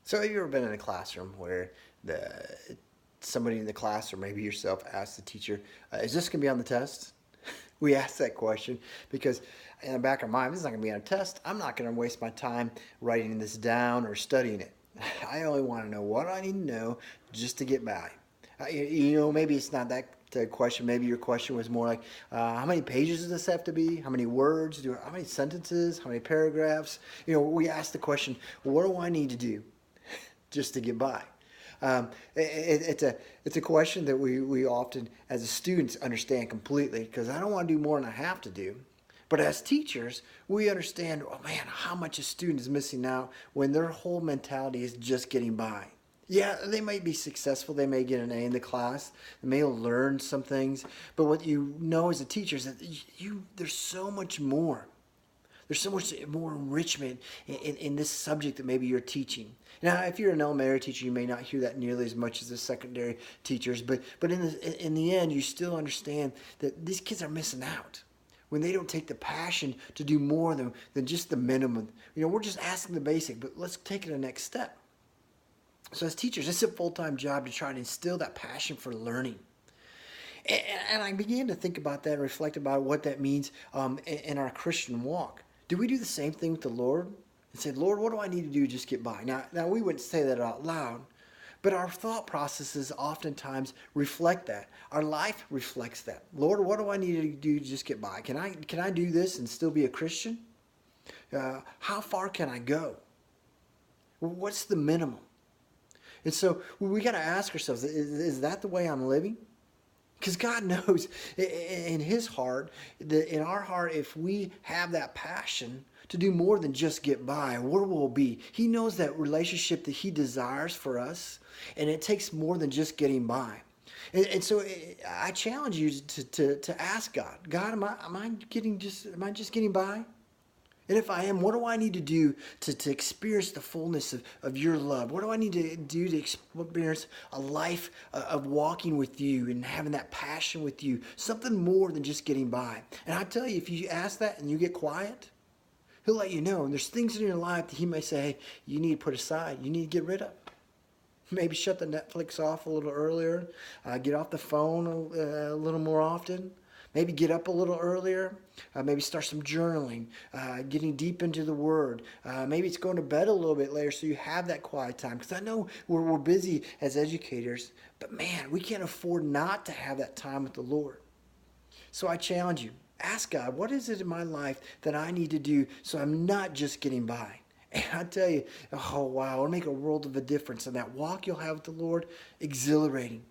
So have you ever been in a classroom where the somebody in the class or maybe yourself asked the teacher, is this going to be on the test? We ask that question because in the back of our mind, this is not going to be on a test. I'm not going to waste my time writing this down or studying it. I only want to know what I need to know just to get by. Maybe it's not that question. Maybe your question was more like, how many pages does this have to be? How many words? How many sentences? How many paragraphs? We ask the question, what do I need to do just to get by? It's a question that we often, as a students, understand completely because I don't want to do more than I have to do. But as teachers, we understand, oh man, how much a student is missing out when their whole mentality is just getting by. Yeah, they might be successful. They may get an A in the class. They may learn some things. But what you know as a teacher is that there's so much more. There's so much more enrichment in this subject that maybe you're teaching. Now, if you're an elementary teacher, you may not hear that nearly as much as the secondary teachers, but in the end, you still understand that these kids are missing out when they don't take the passion to do more than just the minimum. We're just asking the basic, but let's take it the next step. So as teachers, it's a full-time job to try and instill that passion for learning. And I began to think about that and reflect about what that means in our Christian walk. Do we do the same thing with the Lord? And say, Lord, what do I need to do to just get by? Now we wouldn't say that out loud, but our thought processes oftentimes reflect that. Our life reflects that. Lord, what do I need to do to just get by? Can I do this and still be a Christian? How far can I go? What's the minimum? And so we got to ask ourselves, is that the way I'm living? Because God knows in His heart, in our heart, if we have that passion to do more than just get by, where we'll be. He knows that relationship that He desires for us, and it takes more than just getting by. And so I challenge you to ask God, am I just getting by? And if I am, what do I need to do to experience the fullness of your love? What do I need to do to experience a life of walking with you and having that passion with you? Something more than just getting by. And I tell you, if you ask that and you get quiet, He'll let you know. And there's things in your life that He may say, hey, you need to put aside. You need to get rid of. Maybe shut the Netflix off a little earlier. Get off the phone a little more often. Maybe get up a little earlier. Maybe start some journaling, getting deep into the Word. Maybe it's going to bed a little bit later so you have that quiet time. Because I know we're busy as educators, but man, we can't afford not to have that time with the Lord. So I challenge you, ask God, what is it in my life that I need to do so I'm not just getting by? And I tell you, oh wow, it'll make a world of a difference. And that walk you'll have with the Lord, exhilarating.